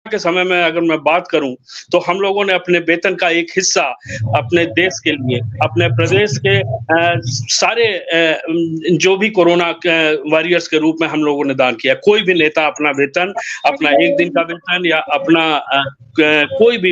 के समय में अगर मैं बात करूं तो हम लोगों ने अपने वेतन का एक हिस्सा अपने देश के लिए, अपने प्रदेश के सारे जो भी कोरोना वॉरियर्स के रूप में हम लोगों ने दान किया। कोई भी नेता अपना वेतन, अपना एक दिन का वेतन या अपना कोई भी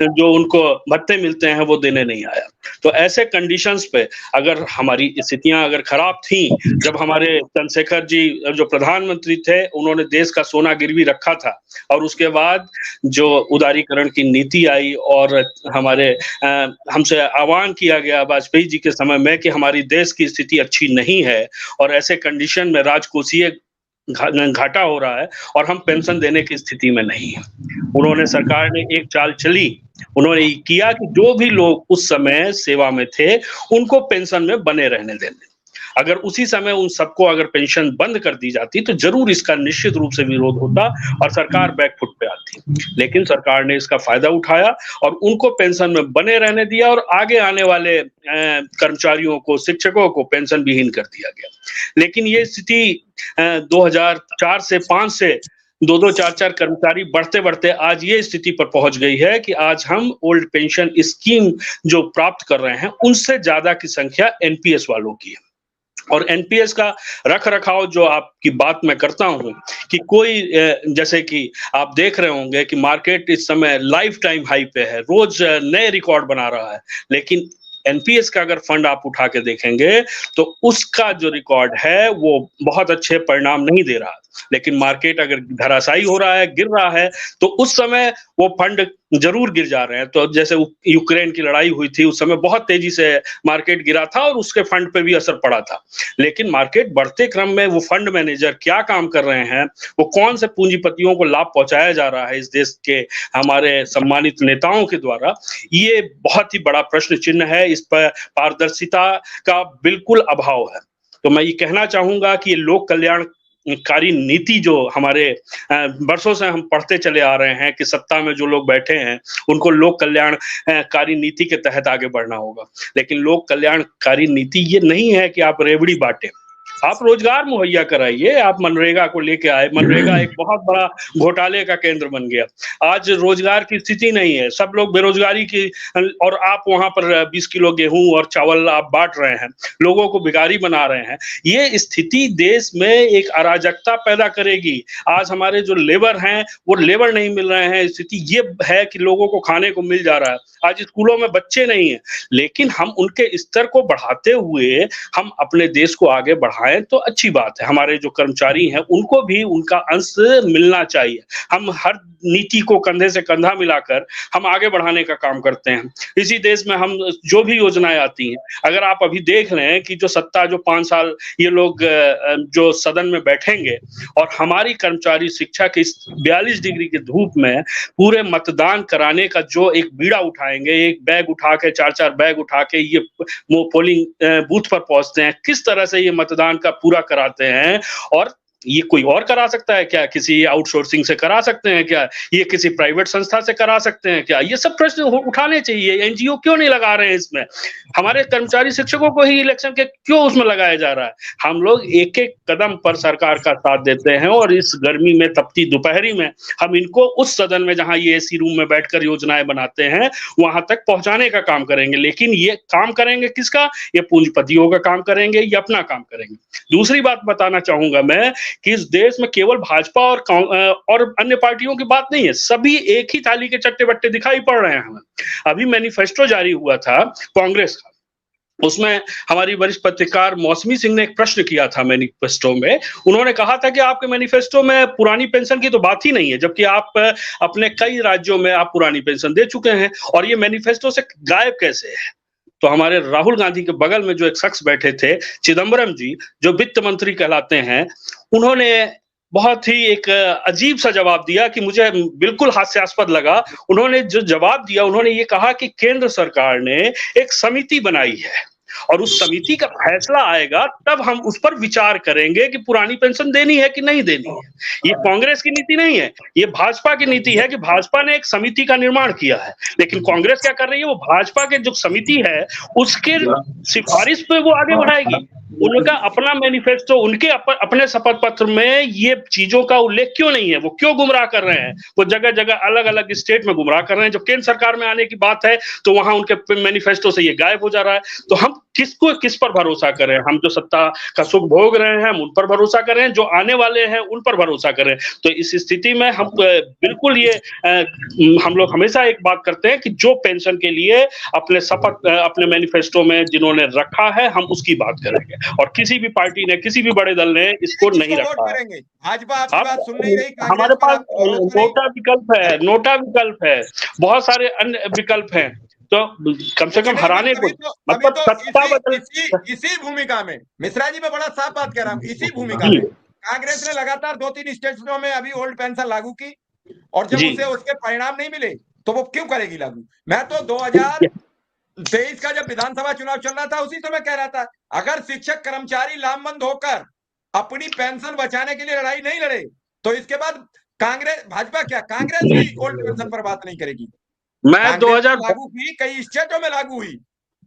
जो उनको भत्ते मिलते हैं वो देने नहीं आया। तो ऐसे कंडीशंस पे अगर हमारी स्थितियां अगर खराब थी, जब हमारे चंद्रशेखर जी जो प्रधानमंत्री थे उन्होंने देश का सोना गिरवी रखा था, और उसके बाद जो उदारीकरण की नीति आई और हमारे हमसे आह्वान किया गया वाजपेयी जी के समय में कि हमारी देश की स्थिति अच्छी नहीं है और ऐसे कंडीशन में राजकोषीय घाटा हो रहा है और हम पेंशन देने की स्थिति में नहीं है। उन्होंने, सरकार ने एक चाल चली, उन्होंने किया कि जो भी लोग उस समय सेवा में थे उनको पेंशन में बने रहने देने। अगर उसी समय उन सबको अगर पेंशन बंद कर दी जाती तो जरूर इसका निश्चित रूप से विरोध होता और सरकार बैकफुट पे आती, लेकिन सरकार ने इसका फायदा उठाया और उनको पेंशन में बने रहने दिया और आगे आने वाले कर्मचारियों को, शिक्षकों को पेंशन विहीन कर दिया गया। लेकिन ये स्थिति 2004 से 5 से 2-2, 4-4 कर्मचारी बढ़ते बढ़ते आज ये स्थिति पर पहुंच गई है कि आज हम ओल्ड पेंशन स्कीम जो प्राप्त कर रहे हैं उनसे ज्यादा की संख्या एनपीएस वालों की है। और एनपीएस का रख रखाव जो आपकी बात मैं करता हूं कि कोई, जैसे कि आप देख रहे होंगे कि मार्केट इस समय लाइफ टाइम हाई पे है, रोज नए रिकॉर्ड बना रहा है, लेकिन एनपीएस का अगर फंड आप उठा के देखेंगे तो उसका जो रिकॉर्ड है वो बहुत अच्छे परिणाम नहीं दे रहा। लेकिन मार्केट अगर धराशायी हो रहा है, गिर रहा है, तो उस समय वो फंड जरूर गिर जा रहे हैं। तो जैसे यूक्रेन की लड़ाई हुई थी उस समय बहुत तेजी से मार्केट गिरा था और उसके फंड पे भी असर पड़ा था। लेकिन मार्केट बढ़ते क्रम में वो फंड मैनेजर क्या काम कर रहे हैं, वो कौन से पूंजीपतियों को लाभ पहुंचाया जा रहा है इस देश के हमारे सम्मानित नेताओं के द्वारा, ये बहुत ही बड़ा प्रश्न चिन्ह है। इस पर पारदर्शिता का बिल्कुल अभाव है। तो मैं ये कहना चाहूंगा कि ये लोक कल्याणकारी नीति जो हमारे वर्षों से हम पढ़ते चले आ रहे हैं कि सत्ता में जो लोग बैठे हैं उनको लोक कल्याणकारी नीति के तहत आगे बढ़ना होगा, लेकिन लोक कल्याणकारी नीति ये नहीं है कि आप रेवड़ी बांटे, आप रोजगार मुहैया कराइए। आप मनरेगा को लेके आए, मनरेगा एक बहुत बड़ा घोटाले का केंद्र बन गया। आज रोजगार की स्थिति नहीं है, सब लोग बेरोजगारी की, और आप वहां पर 20 किलो गेहूं और चावल आप बांट रहे हैं, लोगों को भिखारी बना रहे हैं। ये स्थिति देश में एक अराजकता पैदा करेगी। आज हमारे जो लेबर हैं वो लेबर नहीं मिल रहे हैं, स्थिति ये है कि लोगों को खाने को मिल जा रहा है, आज स्कूलों में बच्चे नहीं है, लेकिन हम उनके स्तर को बढ़ाते हुए हम अपने देश को आगे बढ़ाएं तो अच्छी बात है। हमारे जो कर्मचारी हैं उनको भी उनका अंश मिलना चाहिए। हम हर नीति को कंधे से कंधा मिलाकर हम आगे बढ़ाने का काम करते हैं। इसी देश में हम जो भी योजनाएं आती हैं, अगर आप अभी देख रहे हैं कि जो सत्ता जो 5 साल ये लोग जो सदन में बैठेंगे और हमारी कर्मचारी शिक्षा की 42 डिग्री की धूप में पूरे मतदान कराने का जो एक बीड़ा उठाएंगे, एक बैग उठा के 4-4 बैग उठा के ये पोलिंग बूथ पर पहुंचते हैं, किस तरह से ये मतदान का पूरा कराते हैं, और ये कोई और करा सकता है क्या? किसी आउटसोर्सिंग से करा सकते हैं क्या? ये किसी प्राइवेट संस्था से करा सकते हैं क्या? ये सब प्रश्न उठाने चाहिए। एनजीओ क्यों नहीं लगा रहे हैं इसमें? हमारे कर्मचारी शिक्षकों को ही इलेक्शन के क्यों उसमें लगाया जा रहा है? हम लोग एक एक कदम पर सरकार का साथ देते हैं और इस गर्मी में, तपती दोपहरी में हम इनको उस सदन में जहां ये एसी रूम में बैठकर योजनाएं बनाते हैं वहां तक पहुंचाने का काम करेंगे। लेकिन ये काम करेंगे किसका? ये पूंजीपतियों का काम करेंगे, ये अपना काम करेंगे। दूसरी बात बताना चाहूंगा मैं कि इस देश में केवल भाजपा और अन्य पार्टियों की बात नहीं है, सभी एक ही थाली के चट्टे बट्टे दिखाई पड़ रहे हैं हमें। अभी मैनिफेस्टो जारी हुआ था कांग्रेस का, उसमें हमारी वरिष्ठ पत्रकार मौसमी सिंह ने एक प्रश्न किया था मैनिफेस्टो में। उन्होंने कहा था कि आपके मैनिफेस्टो में पुरानी पेंशन की तो बात ही नहीं है, जबकि आप अपने कई राज्यों में आप पुरानी पेंशन दे चुके हैं, और ये मैनिफेस्टो से गायब कैसे है? तो हमारे राहुल गांधी के बगल में जो एक शख्स बैठे थे, चिदम्बरम जी, जो वित्त मंत्री कहलाते हैं, उन्होंने बहुत ही एक अजीब सा जवाब दिया कि मुझे बिल्कुल हास्यास्पद लगा। उन्होंने जो जवाब दिया, उन्होंने ये कहा कि केंद्र सरकार ने एक समिति बनाई है और उस समिति का फैसला आएगा तब हम उस पर विचार करेंगे कि पुरानी पेंशन देनी है कि नहीं देनी है। ये कांग्रेस की नीति नहीं है, ये भाजपा की नीति है कि भाजपा ने एक समिति का निर्माण किया है। लेकिन कांग्रेस क्या कर रही है? वो भाजपा के जो समिति है उसके सिफारिश पे वो आगे बढ़ाएगी। उनका अपना मैनिफेस्टो, उनके अपने शपथ पत्र में ये चीजों का उल्लेख क्यों नहीं है? वो क्यों गुमराह कर रहे हैं? वो जगह जगह अलग अलग स्टेट में गुमराह कर रहे हैं। जब केंद्र सरकार में आने की बात है तो वहां उनके मैनिफेस्टो से ये गायब हो जा रहा है। तो हम किस पर भरोसा करें? हम जो सत्ता का सुख भोग रहे हैं हम उन पर भरोसा करें, जो आने वाले हैं उन पर भरोसा करें? तो इस स्थिति में हम बिल्कुल ये हम लोग हमेशा एक बात करते हैं कि जो पेंशन के लिए अपने शपथ अपने मैनिफेस्टो में जिन्होंने रखा है हम उसकी बात करेंगे, और किसी भी पार्टी ने, किसी भी बड़े दल ने इसको नहीं रखा है। भाजपा आपकी बात सुन नहीं रही, हमारे पास नोटा विकल्प है, नोटा विकल्प है, बहुत सारे अन्य विकल्प हैं। तो कम से कम हराने को मतलब सत्ता बदल, इसी भूमिका में मिश्रा जी मैं बड़ा साफ बात कह रहा हूँ, इसी भूमिका में कांग्रेस ने लगातार 2-3 स्टेट्सों में अभी ओल्ड पेंशन लागू की, और जब उसे उसके परिणाम नहीं मिले तो वो क्यों करेगी लागू? मैं तो 2023 का जब विधानसभा चुनाव चल रहा था उसी समय कह रहा था, अगर शिक्षक कर्मचारी लामबंद होकर अपनी पेंशन बचाने के लिए लड़ाई नहीं लड़े तो इसके बाद कांग्रेस, भाजपा क्या, कांग्रेस भी ओल्ड पेंशन पर बात नहीं करेगी। मैं 2000 लागू की, कई स्टेटों में लागू हुई,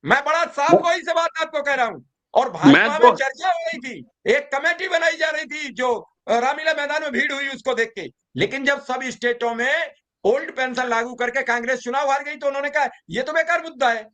मैं बड़ा साफ वही से बात आपको कह रहा हूं। और भाजपा में चर्चा हो रही थी, एक कमेटी बनाई जा रही थी, जो रामलीला मैदान में भीड़ हुई उसको देख के। लेकिन जब सब स्टेटों में ओल्ड पेंशन लागू करके कांग्रेस चुनाव हार गई तो उन्होंने कहा ये तो बेकार मुद्दा है,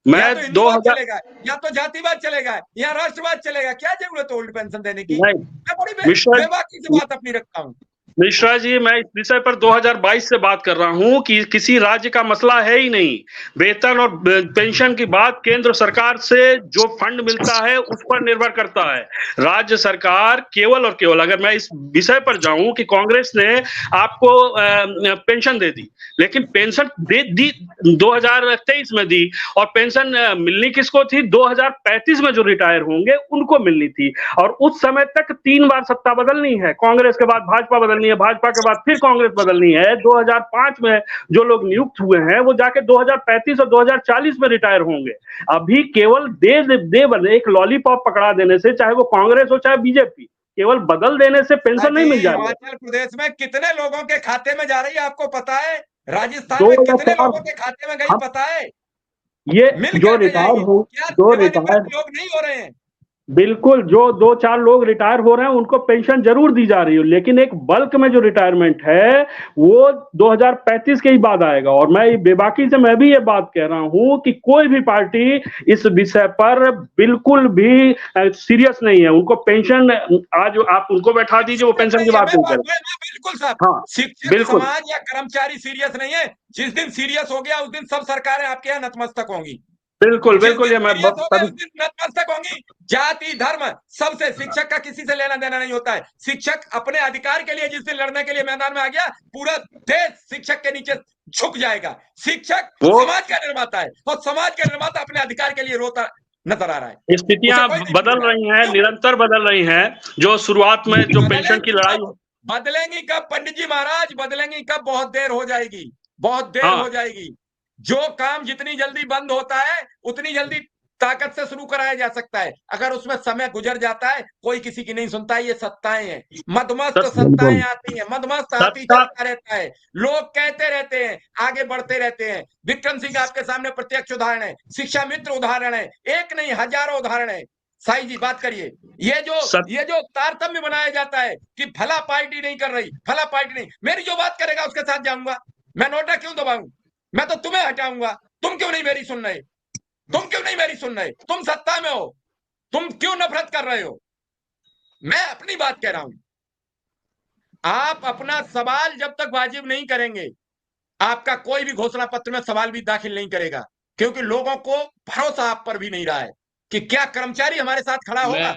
या तो हिंदुवाद चलेगा, या तो जातिवाद चलेगा, या राष्ट्रवाद चलेगा, क्या जरूरत है ओल्ड पेंशन देने की? मैं बड़ी बेबाकी से बात अपनी रखता हूँ। मिश्रा जी, मैं इस विषय पर 2022 से बात कर रहा हूं कि किसी राज्य का मसला है ही नहीं। वेतन और पेंशन की बात केंद्र सरकार से जो फंड मिलता है उस पर निर्भर करता है। राज्य सरकार केवल और केवल, अगर मैं इस विषय पर जाऊं कि कांग्रेस ने आपको पेंशन दे दी, लेकिन पेंशन दी 2023 में दी, और पेंशन मिलनी किसको थी? 2035 में जो रिटायर होंगे उनको मिलनी थी। और उस समय तक 3 बार सत्ता बदलनी है, कांग्रेस के बाद भाजपा बदलनी है, भाजपा के बाद फिर कांग्रेस बदलनी है। 2005 में जो लोग नियुक्त हुए हैं वो जाके 2035 और 2040 में रिटायर होंगे। अभी केवल एक लॉलीपॉप पकड़ा देने से, चाहे वो कांग्रेस हो चाहे बीजेपी, केवल बदल देने से पेंशन नहीं मिल जाएगी। हिमाचल प्रदेश में कितने लोगों के खाते में जा रही है आपको पता है? राजस्थान में कितने लोगों के खाते में गई पता है? ये जो रिटायर हो, जो रिटायर लोग नहीं हो रहे हैं, बिल्कुल, जो 2-4 लोग रिटायर हो रहे हैं उनको पेंशन जरूर दी जा रही है, लेकिन एक बल्क में जो रिटायरमेंट है वो 2035 के ही बाद आएगा। और मैं बेबाकी से मैं भी ये बात कह रहा हूं कि कोई भी पार्टी इस विषय पर बिल्कुल भी सीरियस नहीं है। उनको पेंशन, आज आप उनको बैठा दीजिए, वो पेंशन की बात नहीं करें। बिल्कुल साहब, हाँ, शिक्षक समाज या कर्मचारी सीरियस नहीं है। जिस दिन सीरियस हो गया उस दिन सब सरकारें आपके यहाँ नतमस्तक होंगी। बिल्कुल बिल्कुल, ये मैं नतमस्तक होंगी। जाति धर्म सबसे, शिक्षक का किसी से लेना देना नहीं होता है। शिक्षक अपने अधिकार के लिए जिस दिन लड़ने के लिए मैदान में आ गया, पूरा देश शिक्षक के नीचे झुक जाएगा। शिक्षक समाज का निर्माता है, और समाज का निर्माता अपने अधिकार के लिए रोता नजर आ रहा है। स्थितियां बदल रही हैं, निरंतर बदल रही हैं। जो शुरुआत में जो पेंशन की लड़ाई, बदलेंगी कब पंडित जी महाराज? बदलेंगी कब? बहुत देर हो जाएगी, बहुत देर हो जाएगी। जो काम जितनी जल्दी बंद होता है उतनी जल्दी ताकत से शुरू कराया जा सकता है। अगर उसमें समय गुजर जाता है, कोई किसी की नहीं सुनता है। ये सत्ताएं हैं, मदमस्त सत्ताएं आती हैं, मदमस्त हाथी चलता रहता है, लोग कहते रहते हैं, आगे बढ़ते रहते हैं। विक्रम सिंह आपके सामने प्रत्यक्ष उदाहरण है, शिक्षा मित्र उदाहरण है, एक नहीं हजारों उदाहरण है। साई जी बात करिए। ये जो तारतम्य बनाया जाता है कि फला पार्टी नहीं कर रही, फला पार्टी नहीं, मेरी जो बात करेगा उसके साथ जाऊंगा, मैं नोटा क्यों दबाऊं? मैं तो तुम्हें हटाऊंगा। तुम क्यों नहीं मेरी सुन रहे? तुम क्यों नहीं मेरी सुन रहे? तुम सत्ता में हो, तुम क्यों नफरत कर रहे हो? मैं अपनी बात कह रहा हूं। आप अपना सवाल जब तक वाजिब नहीं करेंगे, आपका कोई भी घोषणा पत्र में सवाल भी दाखिल नहीं करेगा, क्योंकि लोगों को भरोसा आप पर भी नहीं रहा है कि क्या कर्मचारी हमारे साथ खड़ा होगा।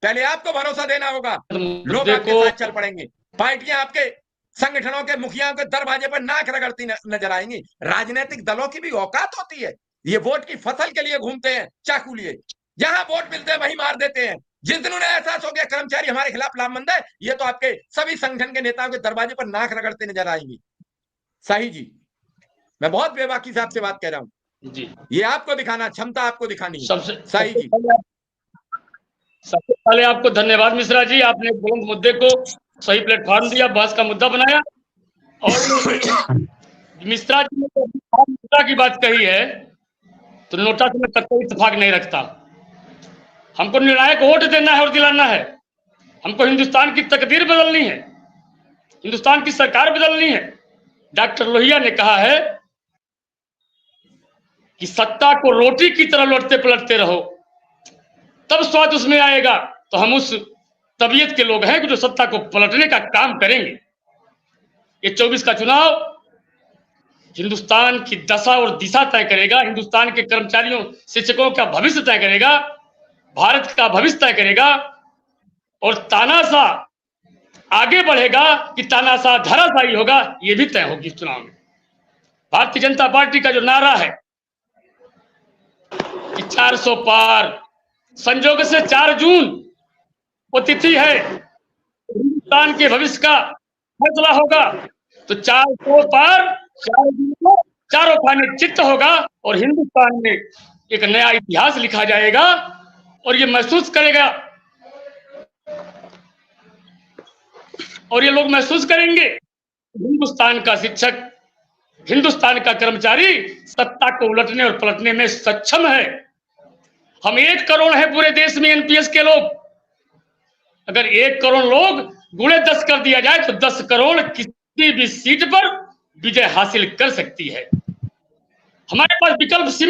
पहले आपको भरोसा देना होगा, लोग आपके साथ चल पड़ेंगे। पार्टियां आपके संगठनों के मुखियाओं के दरवाजे पर नाक रगड़ती नजर आएंगी। राजनीतिक दलों की भी औकात होती है। ये वोट की फसल के लिए घूमते हैं चाकू लिए, जहां वोट मिलते हैं वहीं मार देते हैं। जिस दिन उन्हें एहसास हो गया कर्मचारी हमारे खिलाफ लामबंद है, ये तो आपके सभी संगठन के नेताओं के दरवाजे पर नाक रगड़ते नजर आएंगी। सही जी, मैं बहुत बेबाकी से आपसे बात कह रहा हूं जी। ये आपको दिखाना, क्षमता आपको दिखानी है। सही जी, सबसे पहले आपको धन्यवाद मिश्रा जी, आपने बुलंद मुद्दे को सही प्लेटफॉर्म दिया, बहस का मुद्दा बनाया। और मिश्रा जी ने नोटा की बात कही है, तो नोटा से मैं कोई इत्तेफाक नहीं रखता। हमको निर्णायक वोट देना है और दिलाना है। हमको हिंदुस्तान की तकदीर बदलनी है, हिंदुस्तान की सरकार बदलनी है। डॉक्टर लोहिया ने कहा है कि सत्ता को रोटी की तरह लौटते पलटते रहो, तब स्वाद उसमें आएगा। तो हम उस तबीयत के लोग हैं कि जो सत्ता को पलटने का काम करेंगे। ये 24 का चुनाव हिंदुस्तान की दशा और दिशा तय करेगा, हिंदुस्तान के कर्मचारियों शिक्षकों का भविष्य तय करेगा, भारत का भविष्य तय करेगा। और तानाशाह आगे बढ़ेगा कि तानाशाह धराशायी होगा, ये भी तय होगी इस चुनाव में। भारतीय जनता पार्टी का जो नारा है कि 400 पार, संजोग से 4 जून वो तिथि है, हिंदुस्तान के भविष्य का फैसला होगा। तो 400 पार, 4 जून को चारों खाने चित्त होगा और हिंदुस्तान में एक नया इतिहास लिखा जाएगा। और ये महसूस करेगा और ये लोग महसूस करेंगे हिंदुस्तान का शिक्षक, हिंदुस्तान का कर्मचारी सत्ता को उलटने और पलटने में सक्षम है। हम 1 करोड़ है पूरे देश में एनपीएस के लोग। अगर 1 करोड़ लोग गुणे 10 कर दिया जाए तो 10 करोड़ किसी भी सीट पर विजय हासिल कर सकती है। हमारे पास विकल्प सीमित